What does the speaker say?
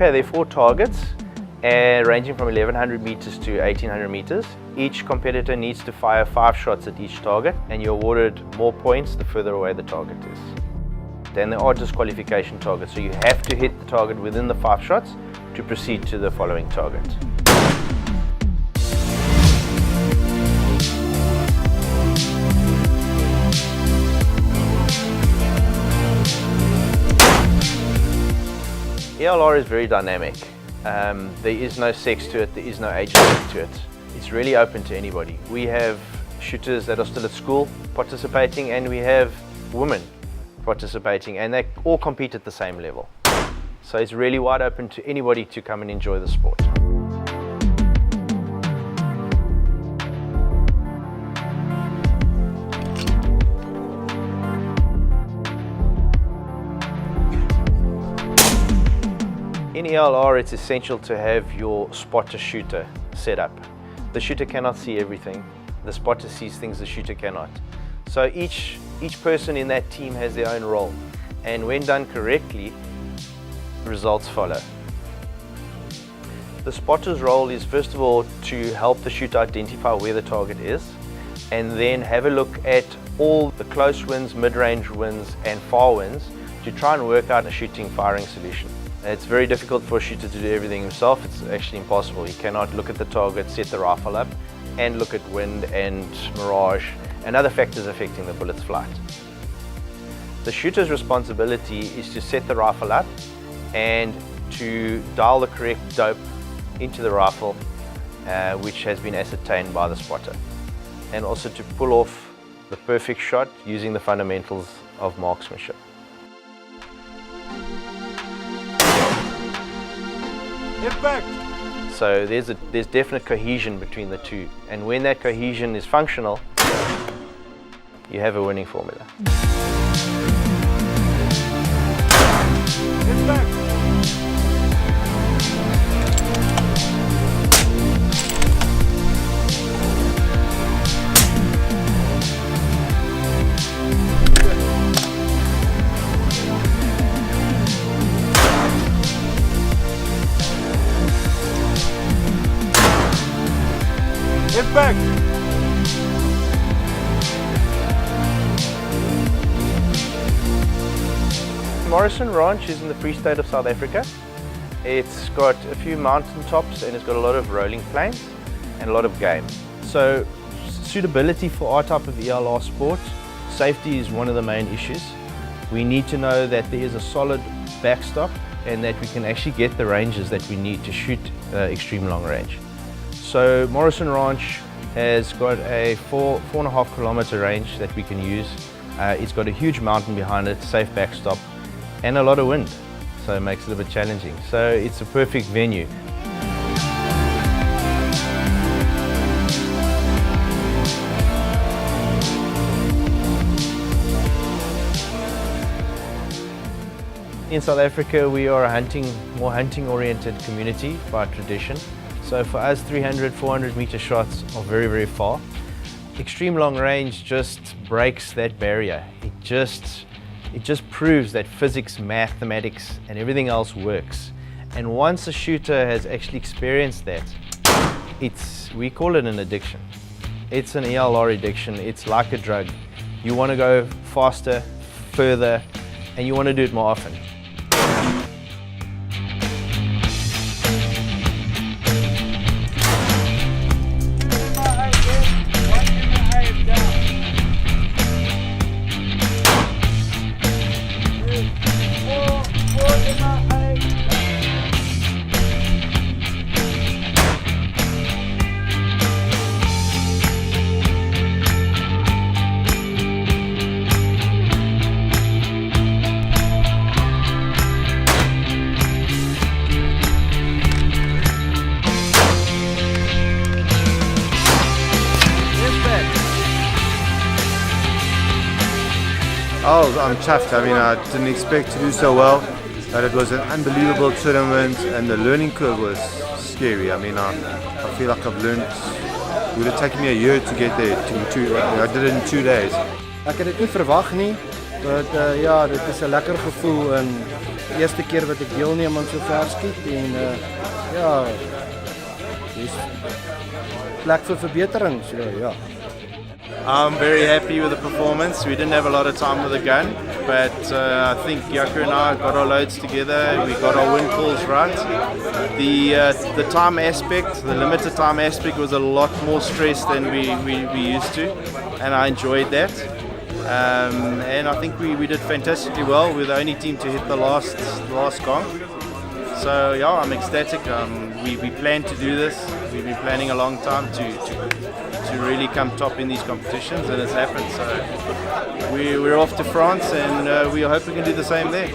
Okay, there are 4 targets ranging from 1100 meters to 1800 meters. Each competitor needs to fire 5 shots at each target, and you're awarded more points the further away the target is. Then there are disqualification targets, so you have to hit the target within the 5 shots to proceed to the following target. ELR is very dynamic. There is no sex to it, there is no age limit to it. It's really open to anybody. We have shooters that are still at school participating, and we have women participating, and they all compete at the same level. So it's really wide open to anybody to come and enjoy the sport. In ELR, it's essential to have your spotter-shooter set up. The shooter cannot see everything. The spotter sees things the shooter cannot. So each person in that team has their own role, and when done correctly, results follow. The spotter's role is, first of all, to help the shooter identify where the target is, and then have a look at all the close wins, mid-range wins, and far wins to try and work out a shooting-firing solution. It's very difficult for a shooter to do everything himself. It's actually impossible. You cannot look at the target, set the rifle up, and look at wind and mirage and other factors affecting the bullet's flight. The shooter's responsibility is to set the rifle up and to dial the correct dope into the rifle, which has been ascertained by the spotter, and also to pull off the perfect shot using the fundamentals of marksmanship. Impact! So there's definite cohesion between the two, and when that cohesion is functional, you have a winning formula. Impact! Impact! Moreson Ranch is in the Free State of South Africa. It's got a few mountain tops, and it's got a lot of rolling plains and a lot of game. So suitability for our type of ELR sport, safety is one of the main issues. We need to know that there is a solid backstop and that we can actually get the ranges that we need to shoot extreme long range. So Moreson Ranch has got a 4.5 kilometer range that we can use. It's got a huge mountain behind it, safe backstop, and a lot of wind, so it makes it a little bit challenging. So it's a perfect venue. In South Africa, we are a more hunting-oriented community by tradition. So for us, 300, 400 meter shots are very, very far. Extreme long range just breaks that barrier. It just proves that physics, mathematics, and everything else works. And once a shooter has actually experienced that, we call it an addiction. It's an ELR addiction. It's like a drug. You want to go faster, further, and you want to do it more often. Oh, I'm chuffed. I mean, I didn't expect to do so well, but it was an unbelievable tournament, and the learning curve was scary. I mean, I feel like I've learned. It would have taken me a year to get there. I did it in 2 days. Ek het dit nie verwag nie. But ja, dit is 'n lekker gevoel en eerste keer wat ek deelneem aan so ver skiet en ja, dis plek vir verbetering, so ja. I'm very happy with the performance. We didn't have a lot of time with the gun, but I think Jaco and I got our loads together. We got our wind calls right. The time aspect, the limited time aspect, was a lot more stressed than we used to, and I enjoyed that. And I think we did fantastically well. We're the only team to hit the last gong. So yeah, I'm ecstatic. We planned to do this. We've been planning a long time to really come top in these competitions, and it's happened. So we're off to France, and we hope we can do the same there.